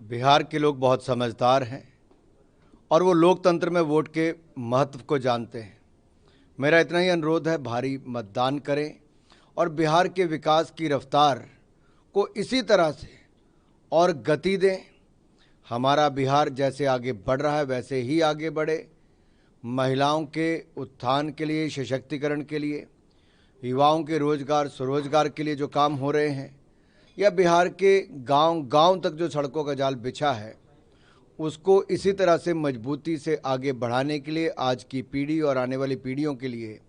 बिहार के लोग बहुत समझदार हैं और वो लोकतंत्र में वोट के महत्व को जानते हैं। मेरा इतना ही अनुरोध है, भारी मतदान करें और बिहार के विकास की रफ्तार को इसी तरह से और गति दें। हमारा बिहार जैसे आगे बढ़ रहा है वैसे ही आगे बढ़े। महिलाओं के उत्थान के लिए, सशक्तिकरण के लिए, युवाओं के रोजगार स्वरोजगार के लिए जो काम हो रहे हैं, या बिहार के गांव-गांव तक जो सड़कों का जाल बिछा है, उसको इसी तरह से मजबूती से आगे बढ़ाने के लिए आज की पीढ़ी और आने वाली पीढ़ियों के लिए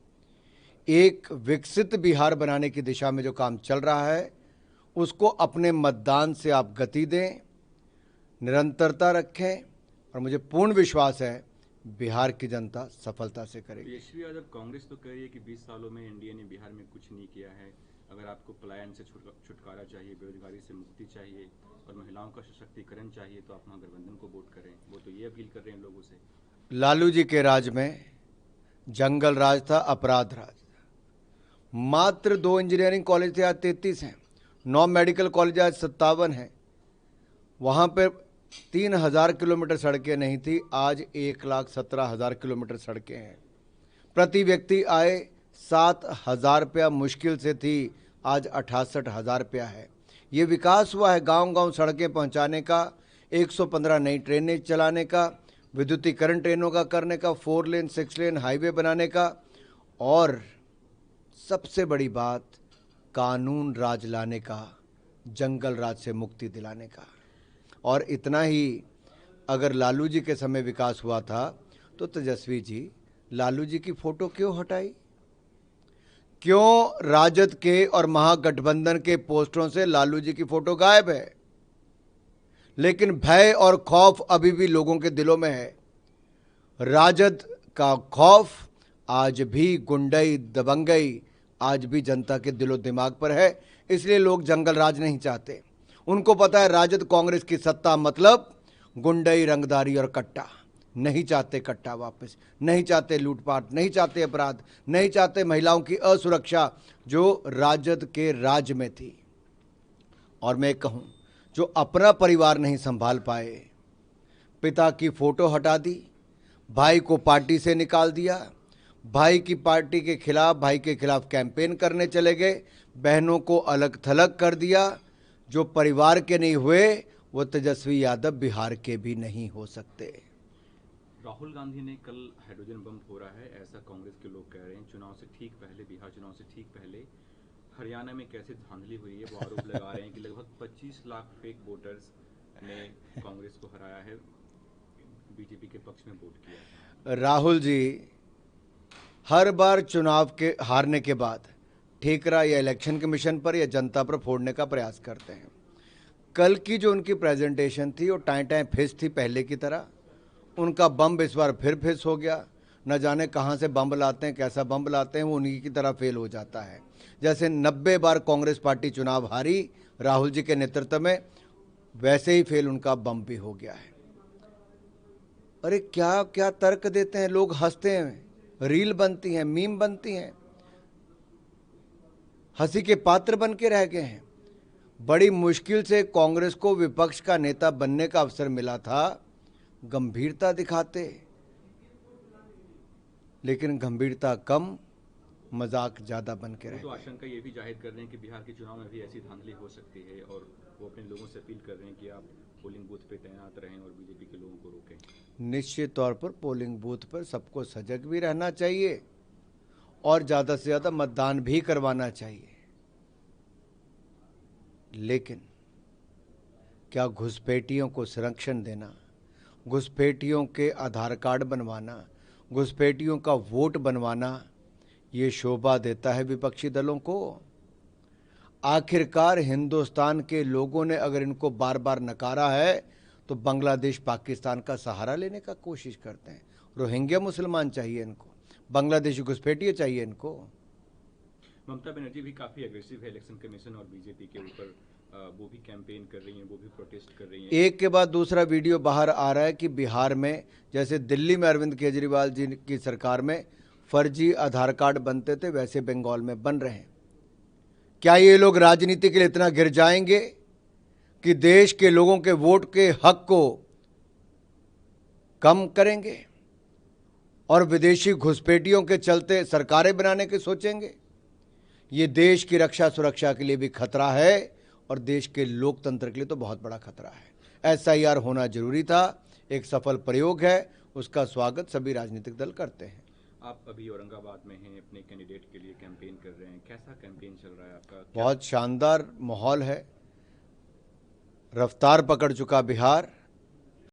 एक विकसित बिहार बनाने की दिशा में जो काम चल रहा है, उसको अपने मतदान से आप गति दें, निरंतरता रखें और मुझे पूर्ण विश्वास है बिहार की जनता सफलता से करेगी। यशवी यादव, कांग्रेस तो कह रही है कि 20 सालों में एनडीए ने बिहार में कुछ नहीं किया है। अगर आपको पलायन से छुटकारा चाहिए, बेरोजगारी से मुक्ति चाहिए और महिलाओं का सशक्तिकरण चाहिए तो आप महागठबंधन को वोट करें। वो तो ये अपील कर रहे हैं लोगों से। लालू जी के राज में जंगल राज था, अपराध राज था। मात्र 2 इंजीनियरिंग कॉलेज थे, आज 33 हैं। 9 मेडिकल कॉलेज आज 57 हैं। वहाँ पर 3000 किलोमीटर सड़कें नहीं थी, आज 1,17,000 किलोमीटर सड़कें हैं। प्रति व्यक्ति आय 7,000 रुपया मुश्किल से थी, आज 68,000 रुपया है। ये विकास हुआ है गांव-गांव सड़कें पहुंचाने का, 115 नई ट्रेनें चलाने का, विद्युतीकरण ट्रेनों का करने का, 4 लेन 6 लेन हाईवे बनाने का, और सबसे बड़ी बात कानून राज लाने का, जंगल राज से मुक्ति दिलाने का। और इतना ही अगर लालू जी के समय विकास हुआ था तो तेजस्वी जी लालू जी की फोटो क्यों हटाई? क्यों राजद के और महागठबंधन के पोस्टरों से लालू जी की फोटो गायब है? लेकिन भय और खौफ अभी भी लोगों के दिलों में है। राजद का खौफ आज भी, गुंडई दबंगई आज भी जनता के दिलो दिमाग पर है। इसलिए लोग जंगल राज नहीं चाहते। उनको पता है राजद कांग्रेस की सत्ता मतलब गुंडई, रंगदारी और कट्टा। नहीं चाहते कट्टा वापस, नहीं चाहते लूटपाट, नहीं चाहते अपराध, नहीं चाहते महिलाओं की असुरक्षा जो राजद के राज में थी। और मैं कहूं, जो अपना परिवार नहीं संभाल पाए, पिता की फोटो हटा दी, भाई को पार्टी से निकाल दिया, भाई की पार्टी के खिलाफ, भाई के खिलाफ कैंपेन करने चले गए, बहनों को अलग थलग कर दिया। जो परिवार के नहीं हुए वो तेजस्वी यादव बिहार के भी नहीं हो सकते। राहुल गांधी ने कल हाइड्रोजन बम फोड़ा है, ऐसा कांग्रेस के लोग कह रहे हैं। चुनाव से ठीक पहले, बिहार चुनाव से ठीक पहले हरियाणा में कैसे धांधली हुई है वो आरोप लगा रहे हैं कि लगभग 25 लाख फेक वोटर्स ने कांग्रेस को हराया है, बीजेपी के पक्ष में वोट किया है। राहुल जी हर बार चुनाव के हारने के बाद ठीकरा या इलेक्शन कमीशन पर या जनता पर फोड़ने का प्रयास करते हैं। कल की जो उनकी प्रेजेंटेशन थी वो टाइम टाइम फिस थी पहले की तरह। उनका बम इस बार फिर फिस हो गया। न जाने कहाँ से बम लाते हैं, कैसा बम लाते हैं, वो उन्हीं की तरह फेल हो जाता है। जैसे 90 बार कांग्रेस पार्टी चुनाव हारी राहुल जी के नेतृत्व में, वैसे ही फेल उनका बम भी हो गया है। अरे क्या क्या तर्क देते हैं लोग, हंसते हैं, रील बनती हैं, मीम बनती हैं, हंसी के पात्र बन के रह गए हैं। बड़ी मुश्किल से कांग्रेस को विपक्ष का नेता बनने का अवसर मिला था, गंभीरता दिखाते, लेकिन गंभीरता कम, मजाक ज्यादा बन के रहे। तो आशंका ये भी जाहिर कर रहे हैं कि बिहार के चुनाव में भी ऐसी धांधली हो सकती है और वो अपने लोगों से अपील कर रहे हैं कि आप पोलिंग बूथ पे तैनात रहें और बीजेपी के लोगों को रोकें। निश्चित तौर पर पोलिंग बूथ पर सबको सजग भी रहना चाहिए और ज़्यादा से ज़्यादा मतदान भी करवाना चाहिए। लेकिन क्या घुसपैठियों को संरक्षण देना, घुसपैठियों के आधार कार्ड बनवाना, घुसपैठियों का वोट बनवाना, ये शोभा देता है विपक्षी दलों को? आखिरकार हिंदुस्तान के लोगों ने अगर इनको बार बार नकारा है तो बांग्लादेश पाकिस्तान का सहारा लेने का कोशिश करते हैं। रोहिंग्या मुसलमान चाहिए इनको, बांग्लादेशी घुसपैठिए चाहिए इनको। ममता बनर्जी भी काफी एग्रेसिव है इलेक्शन कमीशन और बीजेपी के ऊपर, वो भी कैंपेन कर रही हैं, वो भी प्रोटेस्ट कर रही हैं। एक के बाद दूसरा वीडियो बाहर आ रहा है कि बिहार में जैसे दिल्ली में अरविंद केजरीवाल जी की सरकार में फर्जी आधार कार्ड बनते थे, वैसे बंगाल में बन रहे हैं। क्या ये लोग राजनीति के लिए इतना गिर जाएंगे? कि देश के लोगों के वोट के हक को कम करेंगे और विदेशी घुसपैठियों के चलते सरकारें बनाने के सोचेंगे। ये देश की रक्षा सुरक्षा के लिए भी खतरा है और देश के लोकतंत्र के लिए तो बहुत बड़ा खतरा है। एसआईआर होना जरूरी था, एक सफल प्रयोग है, उसका स्वागत सभी राजनीतिक दल करते हैं। आप अभी औरंगाबाद में हैं, अपने कैंडिडेट के लिए कैंपेन कर रहे हैं, कैसा कैंपेन चल रहा है आपका? बहुत शानदार माहौल है, रफ्तार पकड़ चुका बिहार।